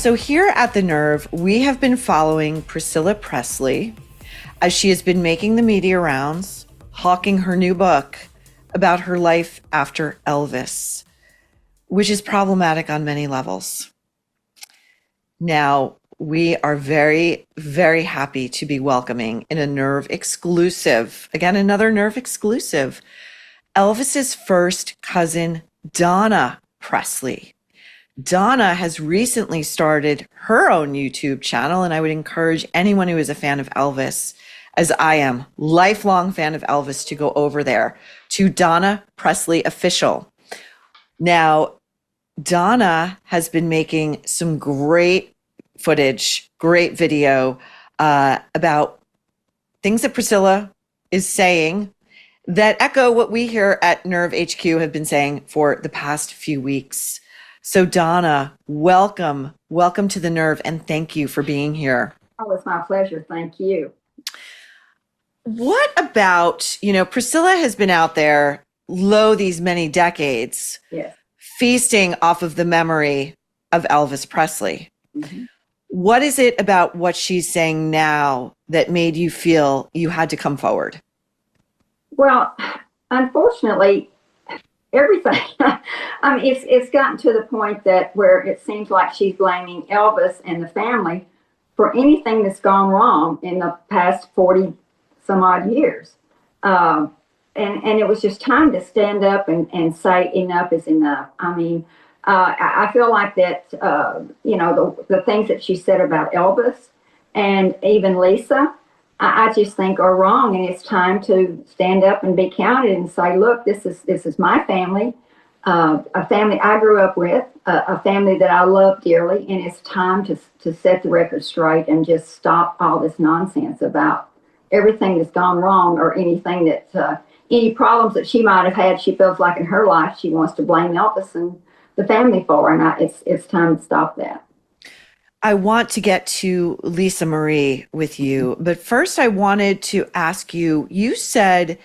So here at The Nerve, we have been following Priscilla Presley as she has been making the media rounds, hawking her new book about her life after Elvis, which is problematic on many levels. Now, we are very, very happy to be welcoming in a Nerve exclusive, again, another Nerve exclusive, Elvis's first cousin, Donna Presley. Donna has recently started her own YouTube channel, and I would encourage anyone who is a fan of Elvis, as I am, lifelong fan of Elvis, to go over there to Donna Presley Official. Now, Donna has been making some great footage, great video about things that Priscilla is saying that echo what we here at Nerve HQ have been saying for the past few weeks. So Donna, welcome to The Nerve, and thank you for being here. Oh, it's my pleasure. Thank you. What about, Priscilla has been out there these many decades, yes, feasting off of the memory of Elvis Presley. Mm-hmm. What is it about what she's saying now that made you feel you had to come forward? Well, unfortunately, everything. I mean, it's gotten to the point that where it seems like she's blaming Elvis and the family for anything that's gone wrong in the past 40 some odd years. And it was just time to stand up and say enough is enough. I mean, I feel like that, the things that she said about Elvis and even Lisa, I just think are wrong, and it's time to stand up and be counted and say, look, this is my family, a family I grew up with, a family that I love dearly, and it's time to set the record straight and just stop all this nonsense about everything that's gone wrong or anything that any problems that she might have had. She feels like in her life she wants to blame Elvis and the family for, and it's time to stop that. I want to get to Lisa Marie with you, but first I wanted to ask you, you said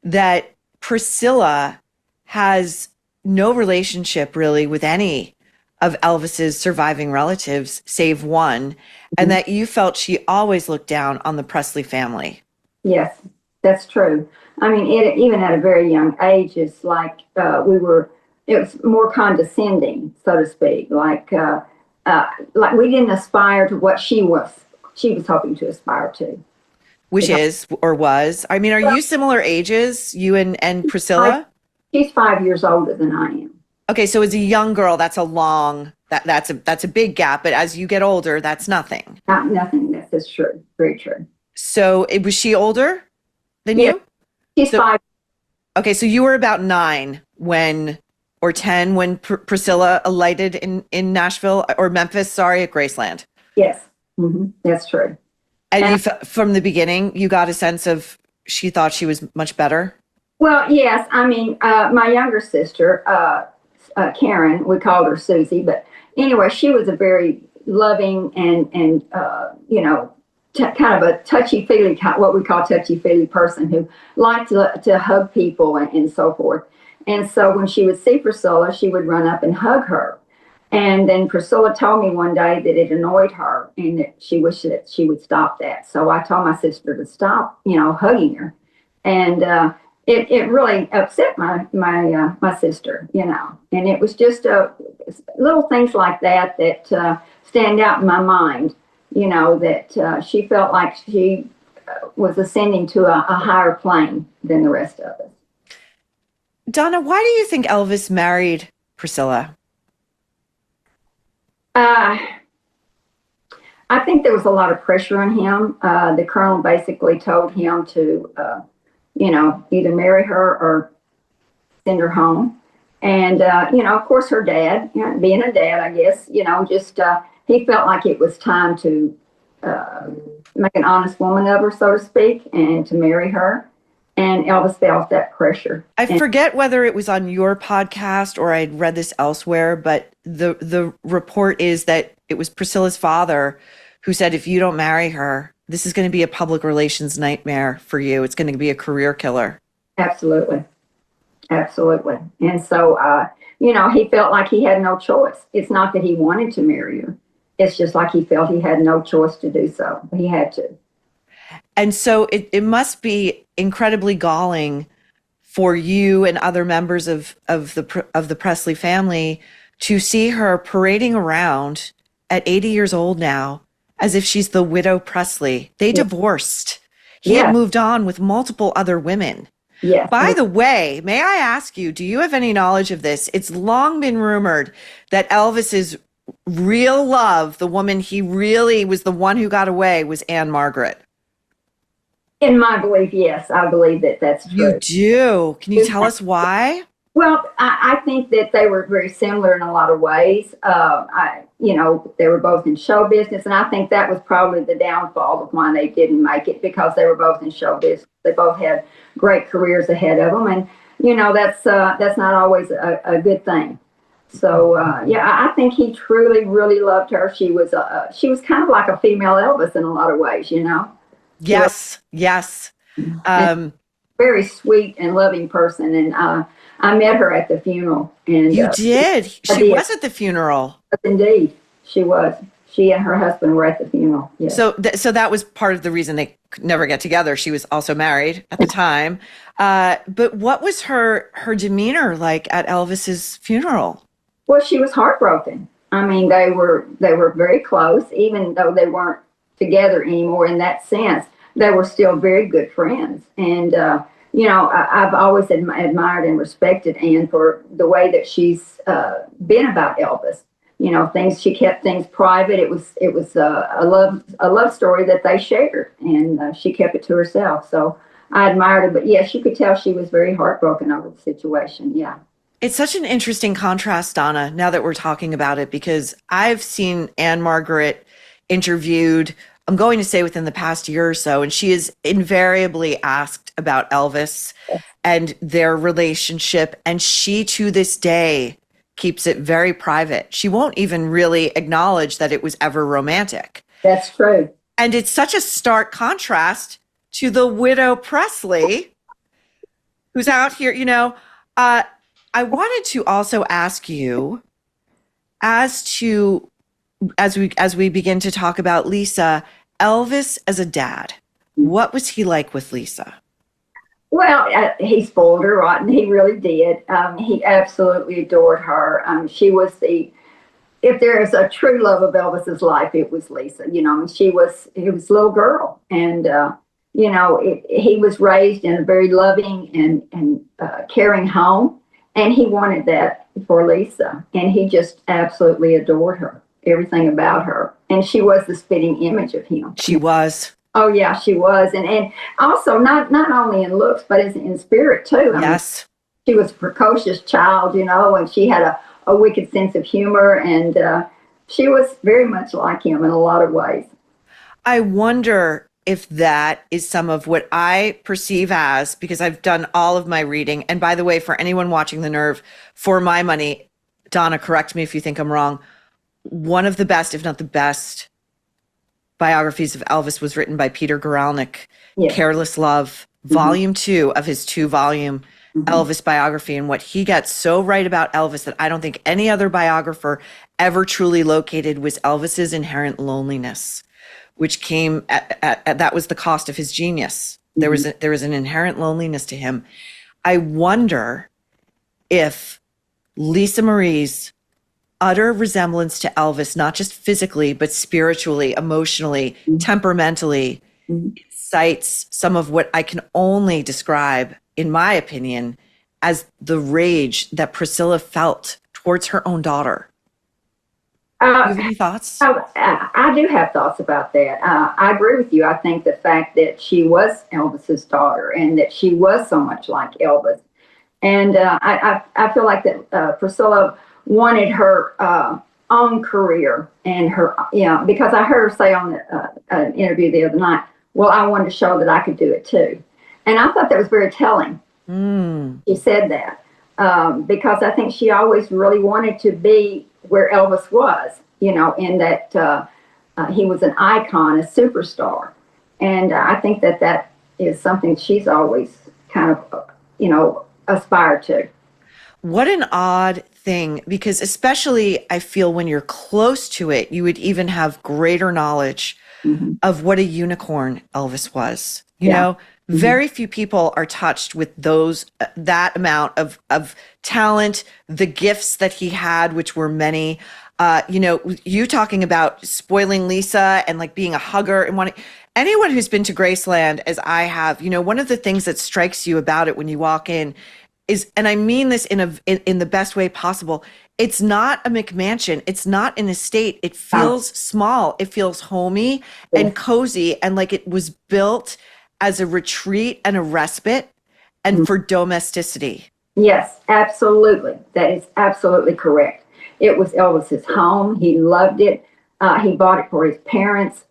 that Priscilla has no relationship really with any of Elvis's surviving relatives, save one, and that you felt she always looked down on the Presley family. Yes, that's true. I mean, even at a very young age, it's like it was more condescending, so to speak, like we didn't aspire to what she was hoping to aspire to. Which is, or was. I mean, are you similar ages, you and Priscilla? She's 5 years older than I am. Okay, so as a young girl, that's a big gap, but as you get older, that's nothing. Nothing, that's true, very true. So was she older than you? She's 5. Okay, so you were about 9 or 10 when Priscilla alighted in Nashville or Memphis, at Graceland. Yes, that's true. And from the beginning, you got a sense of she thought she was much better? Well, yes. I mean, my younger sister, Karen, we called her Susie, but anyway, she was a very loving and kind of a touchy-feely, what we call touchy-feely person who liked to hug people and so forth. And so when she would see Priscilla, she would run up and hug her. And then Priscilla told me one day that it annoyed her and that she wished that she would stop that. So I told my sister to stop, hugging her. And it really upset my sister, And it was just little things like that stand out in my mind, that she felt like she was ascending to a higher plane than the rest of us. Donna, why do you think Elvis married Priscilla? I think there was a lot of pressure on him. The colonel basically told him to, either marry her or send her home. And, of course, her dad, being a dad, I guess, he felt like it was time to make an honest woman of her, so to speak, and to marry her. And Elvis felt that pressure. I forget whether it was on your podcast or I'd read this elsewhere, but the report is that it was Priscilla's father who said, if you don't marry her, this is going to be a public relations nightmare for you. It's going to be a career killer. Absolutely. Absolutely. And so, he felt like he had no choice. It's not that he wanted to marry her. it's just like he felt he had no choice to do so. He had to. And so it must be incredibly galling for you and other members of the Presley family to see her parading around at 80 years old now as if she's the widow Presley. They divorced. He had moved on with multiple other women. Yes. By the way, may I ask you, do you have any knowledge of this? It's long been rumored that Elvis's real love, the woman he really was the one who got away, was Anne Margaret. In my belief, yes, I believe that that's true. You do. Can you tell us why? Well, I think that they were very similar in a lot of ways. They were both in show business, and I think that was probably the downfall of why they didn't make it, because they were both in show business. They both had great careers ahead of them, and that's not always a good thing. So I think he truly, really loved her. She was kind of like a female Elvis in a lot of ways, Yes, yes. Very sweet and loving person, and I met her at the funeral. And you did. She was at the funeral. Indeed, she was. She and her husband were at the funeral. Yes. So that was part of the reason they could never get together. She was also married at the time. But what was her demeanor like at Elvis's funeral? Well, she was heartbroken. I mean, they were very close, even though they weren't together anymore in that sense. They were still very good friends. And, I've always admired and respected Anne for the way that she's been about Elvis. She kept things private. It was a love story that they shared, and she kept it to herself. So I admired her. But yes, you could tell she was very heartbroken over the situation. Yeah. It's such an interesting contrast, Donna, now that we're talking about it, because I've seen Anne Margaret interviewed, I'm going to say within the past year or so, and she is invariably asked about Elvis and their relationship. And she, to this day, keeps it very private. She won't even really acknowledge that it was ever romantic. That's true. And it's such a stark contrast to the widow Presley, who's out here, I wanted to also ask you, as we begin to talk about Lisa, Elvis as a dad, what was he like with Lisa? Well, he spoiled her rotten. He really did. He absolutely adored her. She was if there is a true love of Elvis's life, it was Lisa. He was a little girl, and he was raised in a very loving and caring home. And he wanted that for Lisa. And he just absolutely adored her, everything about her. And she was the spitting image of him. She was. Oh, yeah, she was. And also not only in looks, but in spirit, too. Yes. She was a precocious child, and she had a wicked sense of humor. And she was very much like him in a lot of ways. I wonder if that is some of what I perceive as, because I've done all of my reading. And by the way, for anyone watching The Nerve, for my money, Donna, correct me if you think I'm wrong, one of the best, if not the best, biographies of Elvis was written by Peter Guralnick, yes. Careless Love, volume 2 of his 2-volume Elvis biography. And what he gets so right about Elvis that I don't think any other biographer ever truly located was Elvis's inherent loneliness, which came at that was the cost of his genius. There was an inherent loneliness to him. I wonder if Lisa Marie's utter resemblance to Elvis, not just physically, but spiritually, emotionally, temperamentally, incites some of what I can only describe, in my opinion, as the rage that Priscilla felt towards her own daughter. Do you have any thoughts? I do have thoughts about that. I agree with you. I think the fact that she was Elvis's daughter and that she was so much like Elvis. And I feel like that Priscilla wanted her own career and her, because I heard her say on an interview the other night, well, I wanted to show that I could do it too. And I thought that was very telling. She said that because I think she always really wanted to be where Elvis was, in that he was an icon, a superstar. And I think that is something she's always kind of, aspired to. What an odd thing, because especially I feel when you're close to it, you would even have greater knowledge of what a unicorn Elvis was. You know, very few people are touched with that amount of talent, the gifts that he had, which were many. You know, you talking about spoiling Lisa and like being a hugger and wanting anyone who's been to Graceland, as I have, you know, one of the things that strikes you about it when you walk in is, and I mean this in the best way possible, it's not a McMansion. It's not an estate. It feels small. It feels homey and cozy, and like it was built as a retreat and a respite and for domesticity. Yes, absolutely. That is absolutely correct. It was Elvis's home. He loved it. He bought it for his parents.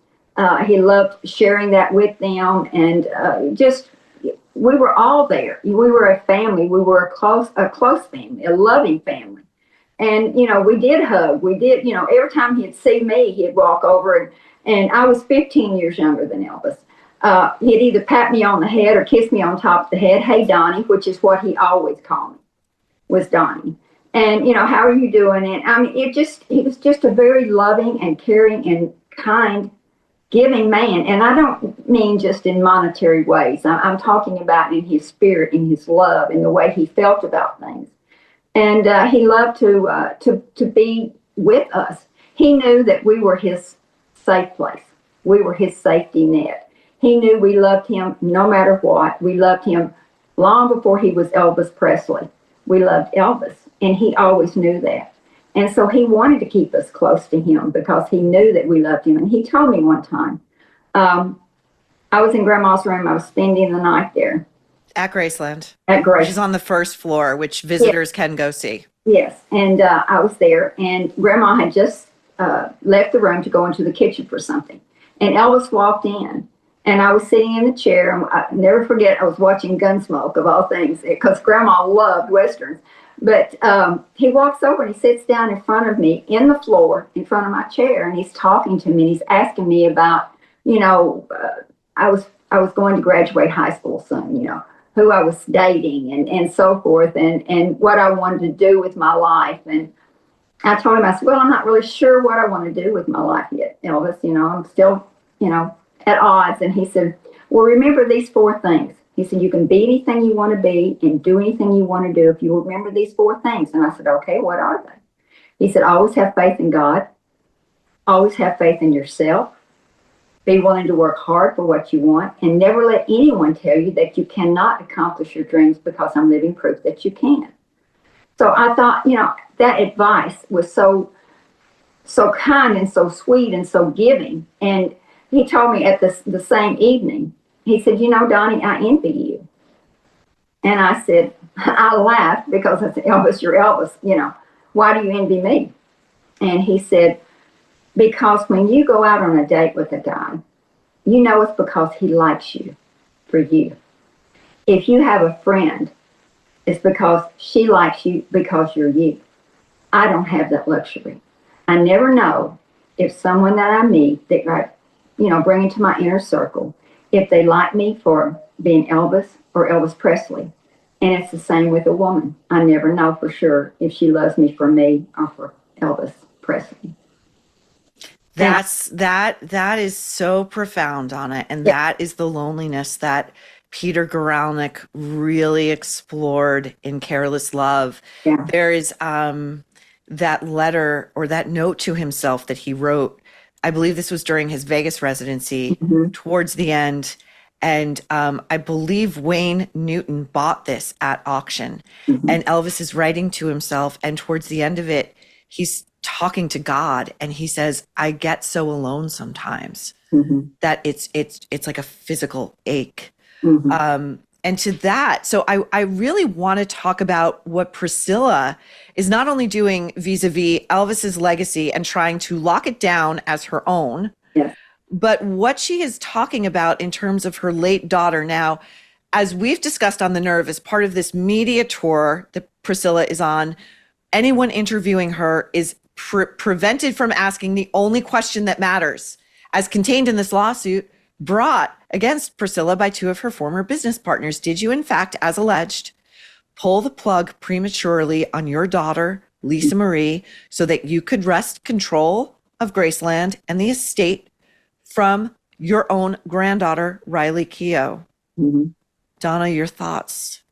He loved sharing that with them, and we were all there. We were a family. We were a close family, a loving family. And, you know, we did hug. We did, you know, every time he'd see me, he'd walk over, and I was 15 years younger than Elvis. He'd either pat me on the head or kiss me on top of the head. Hey, Donnie, which is what he always called me, was Donnie. And, you know, how are you doing? And I mean, he was just a very loving and caring and kind, giving man. And I don't mean just in monetary ways. I'm talking about in his spirit, in his love, in the way he felt about things. And he loved to be with us. He knew that we were his safe place. We were his safety net. He knew we loved him no matter what. We loved him long before he was Elvis Presley. We loved Elvis, and he always knew that. And so he wanted to keep us close to him because he knew that we loved him. And he told me one time, I was in Grandma's room. I was spending the night there. At Graceland. At Graceland. Which is on the first floor, which visitors can go see. Yes. And I was there, and Grandma had just left the room to go into the kitchen for something. And Elvis walked in, and I was sitting in the chair, and I never forget, I was watching Gunsmoke, of all things, because Grandma loved Westerns. But he walks over and he sits down in front of me in the floor in front of my chair, and he's talking to me, and he's asking me about, you know, I was going to graduate high school soon, you know, who I was dating and so forth, and what I wanted to do with my life. And I told him, I said, well, I'm not really sure what I want to do with my life yet, Elvis. You know, I'm still, you know, at odds. And he said, well, remember these 4 things. He said, you can be anything you want to be and do anything you want to do if you remember these 4 things. And I said, okay, what are they? He said, always have faith in God. Always have faith in yourself. Be willing to work hard for what you want, and never let anyone tell you that you cannot accomplish your dreams, because I'm living proof that you can. So I thought, you know, that advice was so kind and so sweet and so giving. And he told me at the same evening, he said, you know, Donnie, I envy you. And I said, I laughed because I said, Elvis, you're Elvis. You know, why do you envy me? And he said, because when you go out on a date with a guy, you know it's because he likes you for you. If you have a friend, it's because she likes you because you're you. I don't have that luxury. I never know if someone that I meet that I, you know, bring into my inner circle, if they like me for being Elvis or Elvis Presley. And it's the same with a woman. I never know for sure if she loves me for me or for Elvis Presley. That is so profound, Donna, and that is the loneliness that Peter Guralnick really explored in Careless Love. Yeah. There is that letter or that note to himself that he wrote. I believe this was during his Vegas residency towards the end. And I believe Wayne Newton bought this at auction. And Elvis is writing to himself, and towards the end of it, he's talking to God, and he says, I get so alone sometimes that it's like a physical ache. And to that, so I really want to talk about what Priscilla is not only doing vis-a-vis Elvis's legacy and trying to lock it down as her own, but what she is talking about in terms of her late daughter. Now, as we've discussed on The Nerve, as part of this media tour that Priscilla is on, anyone interviewing her is prevented from asking the only question that matters, as contained in this lawsuit brought against Priscilla by 2 of her former business partners. Did you, in fact, as alleged, pull the plug prematurely on your daughter, Lisa Marie, so that you could wrest control of Graceland and the estate from your own granddaughter, Riley Keough. Mm-hmm. Donna, your thoughts?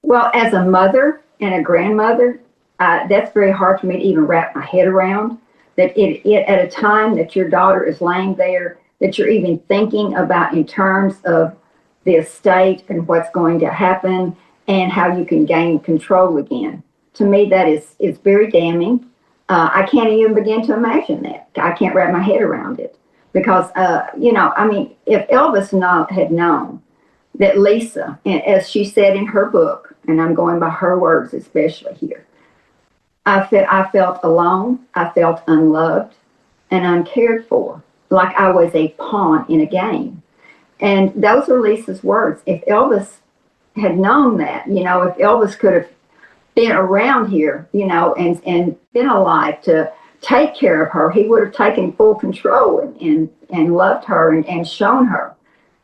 Well, as a mother and a grandmother, that's very hard for me to even wrap my head around. That it at a time that your daughter is laying there, that you're even thinking about in terms of the estate and what's going to happen and how you can gain control again. To me, that is very damning. I can't even begin to imagine that. I can't wrap my head around it because, if Elvis had known that Lisa, as she said in her book, and I'm going by her words especially here, I felt alone, I felt unloved and uncared for, like I was a pawn in a game. And those are Lisa's words. If Elvis had known that, if Elvis could have been around here, and been alive to take care of her, he would have taken full control and loved her and shown her.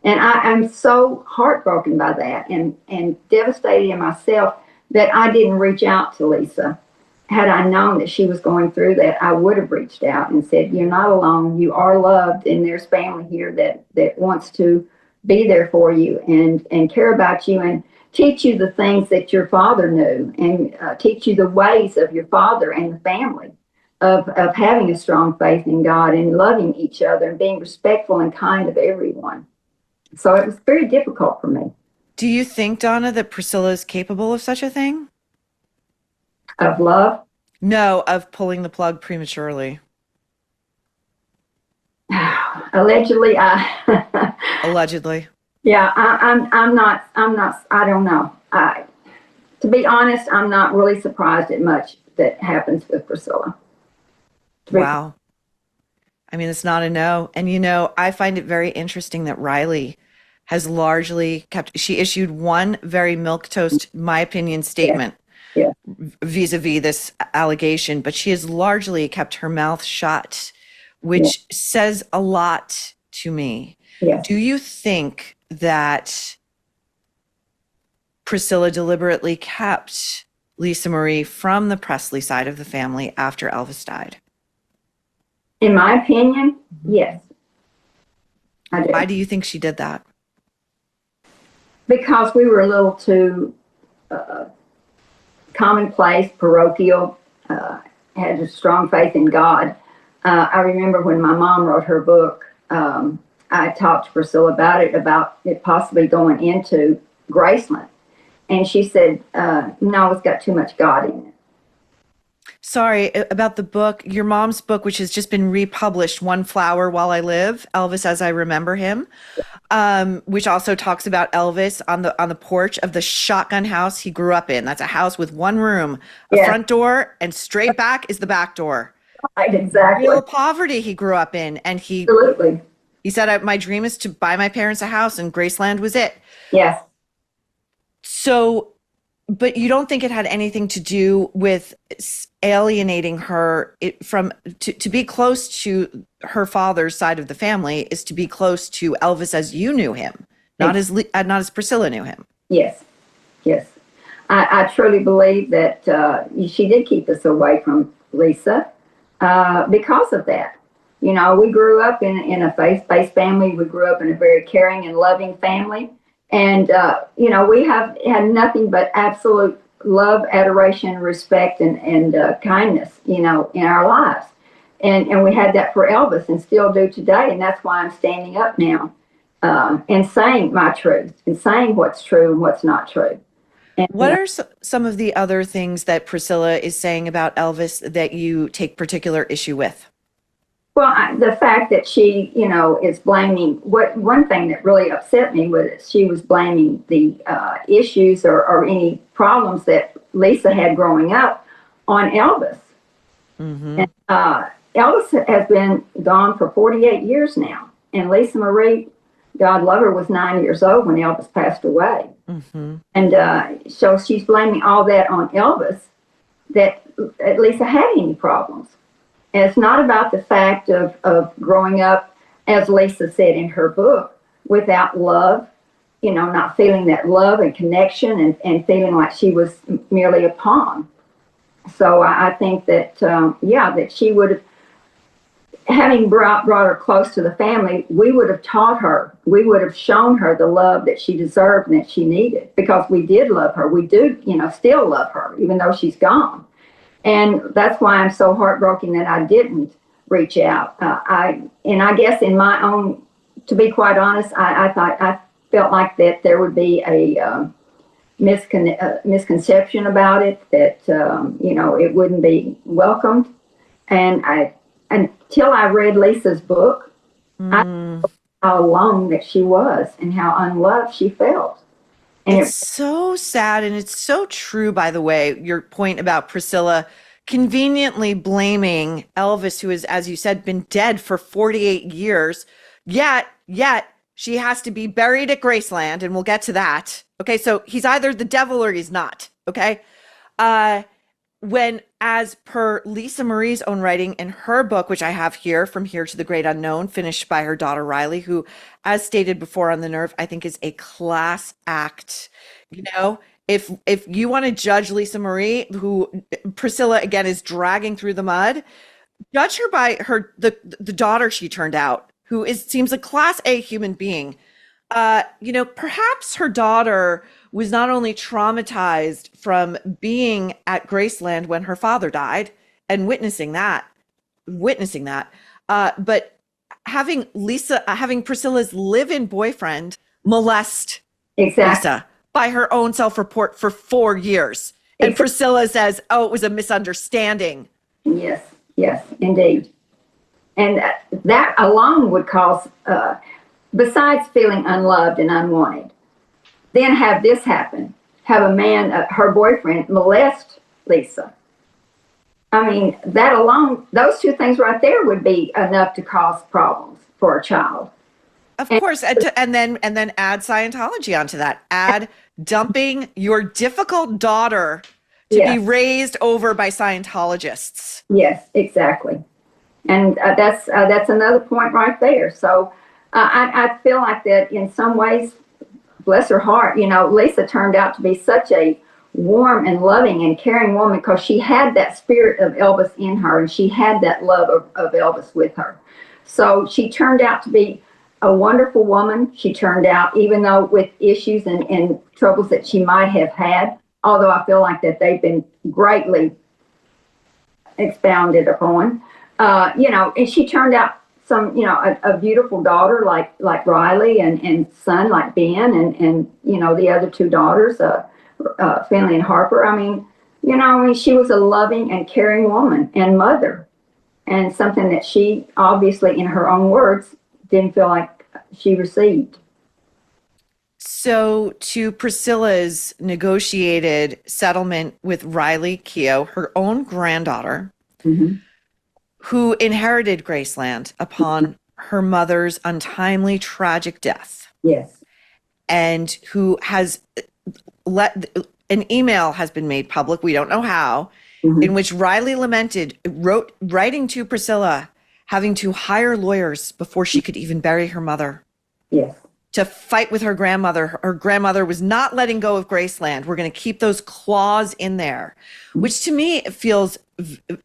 And I'm so heartbroken by that and devastated in myself that I didn't reach out to Lisa. Had I known that she was going through that, I would have reached out and said, you're not alone. You are loved, and there's family here that wants to be there for you and care about you and teach you the things that your father knew and teach you the ways of your father and the family of having a strong faith in God and loving each other and being respectful and kind of everyone. So it was very difficult for me. Do you think, Donna, that Priscilla is capable of such a thing? Of love? No, of pulling the plug prematurely. Allegedly, Allegedly. Yeah, I'm not, I don't know. To be honest, I'm not really surprised at much that happens with Priscilla. Wow. I mean, it's not a no. And, I find it very interesting that Riley has largely she issued one very milquetoast, my opinion, statement vis-a-vis this allegation, but she has largely kept her mouth shut, which says a lot to me. Yes. Do you think that Priscilla deliberately kept Lisa Marie from the Presley side of the family after Elvis died? In my opinion, yes. I do. Why do you think she did that? Because we were a little too commonplace, parochial, had a strong faith in God. I remember when my mom wrote her book, I talked to Priscilla about it possibly going into Graceland. And she said, no, it's got too much God in it. Sorry, about the book, your mom's book, which has just been republished, One Flower While I Live, Elvis as I Remember Him, which also talks about Elvis on the porch of the shotgun house he grew up in. That's a house with one room, a front door, and straight back is the back door. Right, exactly. Real poverty he grew up in. And Absolutely. He said, my dream is to buy my parents a house, and Graceland was it. Yes. So, but you don't think it had anything to do with alienating her to be close to her father's side of the family is to be close to Elvis as you knew him, not as Priscilla knew him. Yes. Yes. I truly believe that she did keep us away from Lisa because of that. We grew up in a faith-based family. We grew up in a very caring and loving family. And, we have had nothing but absolute love, adoration, respect, and kindness, in our lives. And we had that for Elvis and still do today. And that's why I'm standing up now and saying my truth and saying what's true and what's not true. And, what are some of the other things that Priscilla is saying about Elvis that you take particular issue with? Well, the fact that she, is blaming, one thing that really upset me was she was blaming the issues or any problems that Lisa had growing up on Elvis. Mm-hmm. And, Elvis has been gone for 48 years now. And Lisa Marie, God love her, was 9 years old when Elvis passed away. Mm-hmm. And so she's blaming all that on Elvis, that Lisa had any problems. And it's not about the fact of growing up, as Lisa said in her book, without love, not feeling that love and connection and feeling like she was merely a pawn. So I think that, that she would have, having brought her close to the family, we would have taught her, we would have shown her the love that she deserved and that she needed, because we did love her. We do, still love her, even though she's gone. And that's why I'm so heartbroken that I didn't reach out. I guess in my own, to be quite honest, I felt like that there would be a misconception about it, that it wouldn't be welcomed. And until I read Lisa's book, I knew how alone that she was and how unloved she felt. And it's so sad, and it's so true, by the way, your point about Priscilla conveniently blaming Elvis, who has, as you said, been dead for 48 years, yet she has to be buried at Graceland, and we'll get to that. Okay, so he's either the devil or he's not, okay? When, as per Lisa Marie's own writing in her book, which I have here, From Here to the Great Unknown, finished by her daughter Riley, who, as stated before on The Nerve, I think is a class act. If you want to judge Lisa Marie, who Priscilla again is dragging through the mud, judge her by the daughter she turned out, who seems a class A human being. Perhaps her daughter was not only traumatized from being at Graceland when her father died and witnessing that, but having Priscilla's live-in boyfriend molest Lisa by her own self-report for 4 years. And Priscilla says, oh, it was a misunderstanding. Yes, indeed. And that alone would cause, besides feeling unloved and unwanted, then have this happen, have a man, her boyfriend, molest Lisa. I mean, that alone, those two things right there would be enough to cause problems for a child. Of course, and then add Scientology onto that. Add dumping your difficult daughter to be raised over by Scientologists. Yes, exactly. And that's another point right there. So I feel like that in some ways, bless her heart, Lisa turned out to be such a warm and loving and caring woman, because she had that spirit of Elvis in her, and she had that love of Elvis with her. So she turned out to be a wonderful woman. She turned out, even though with issues and troubles that she might have had, although I feel like that they've been greatly expounded upon, and she turned out a beautiful daughter like Riley, and son like Ben, and the other two daughters, Finley and Harper. I mean, she was a loving and caring woman and mother, and something that she obviously, in her own words, didn't feel like she received. So to Priscilla's negotiated settlement with Riley Keough, her own granddaughter, who inherited Graceland upon her mother's untimely, tragic death. Yes. And who has an email has been made public, we don't know how, in which Riley writing to Priscilla, having to hire lawyers before she could even bury her mother. Yes. To fight with her grandmother. Her grandmother was not letting go of Graceland. We're going to keep those claws in there, which to me feels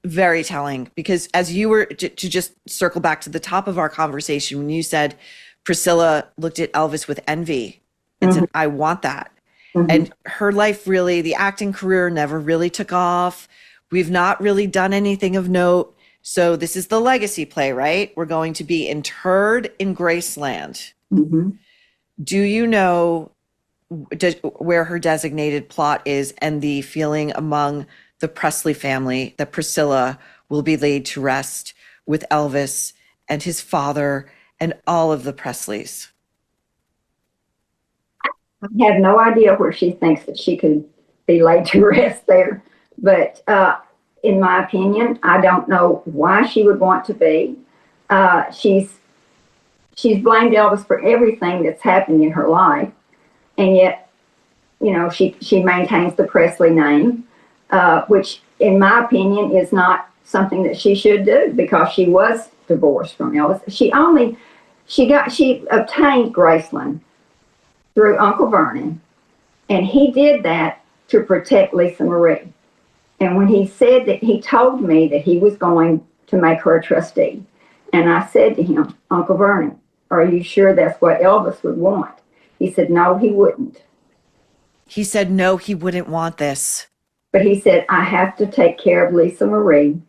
very telling, because as you were to just circle back to the top of our conversation, when you said Priscilla looked at Elvis with envy and said, I want that. And her life really, the acting career never really took off. We've not really done anything of note. So this is the legacy play, right? We're going to be interred in Graceland. Do you know where her designated plot is, and the feeling among the Presley family that Priscilla will be laid to rest with Elvis and his father and all of the Presleys? I have no idea where she thinks that she could be laid to rest there. But in my opinion, I don't know why she would want to be. She's blamed Elvis for everything that's happened in her life. And yet, she maintains the Presley name, which in my opinion is not something that she should do, because she was divorced from Elvis. She obtained Graceland through Uncle Vernon, and he did that to protect Lisa Marie. And when he said that, he told me that he was going to make her a trustee. And I said to him, Uncle Vernon, are you sure that's what Elvis would want? He said, no, he wouldn't. He said, no, he wouldn't want this. But he said, I have to take care of Lisa Marie.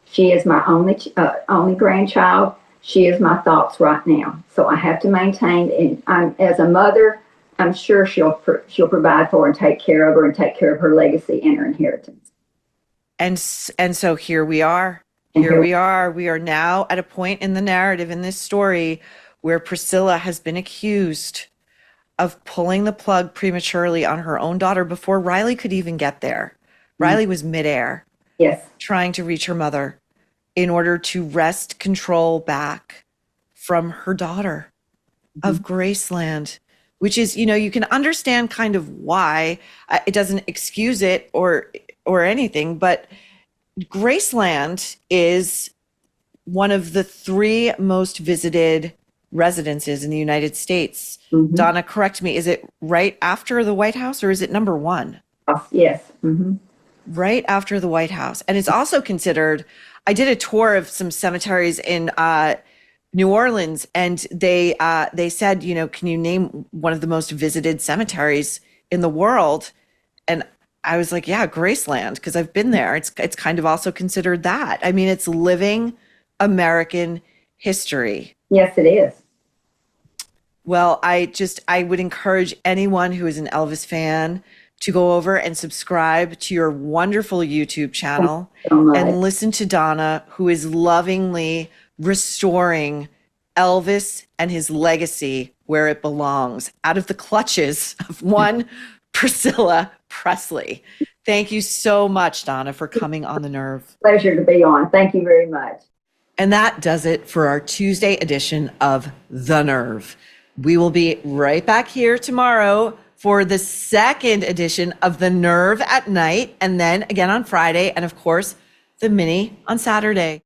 She is my only grandchild. She is my thoughts right now. So I have to maintain, and as a mother, I'm sure she'll provide for her and take care of her and take care of her legacy and her inheritance. And so here we are. Here we are. We are now at a point in the narrative in this story where Priscilla has been accused of pulling the plug prematurely on her own daughter before Riley could even get there. Riley was midair. Yes. Trying to reach her mother in order to wrest control back from her daughter of Graceland, which is, you can understand kind of why. It doesn't excuse it or anything, but Graceland is one of the 3 most visited residences in the United States. Donna, correct me. Is it right after the White House or is it number 1? Yes. Right after the White House. And it's also considered, I did a tour of some cemeteries in New Orleans, and they said, can you name one of the most visited cemeteries in the world? And I was like, yeah, Graceland, because I've been there. It's kind of also considered that. I mean, it's living American history. Yes, it is. Well, I would encourage anyone who is an Elvis fan to go over and subscribe to your wonderful YouTube channel and listen to Donna, who is lovingly restoring Elvis and his legacy where it belongs, out of the clutches of one Priscilla Presley. Thank you so much, Donna, for coming on The Nerve. Pleasure to be on. Thank you very much. And that does it for our Tuesday edition of The Nerve. We will be right back here tomorrow for the second edition of The Nerve at night, and then again on Friday, and of course, the mini on Saturday.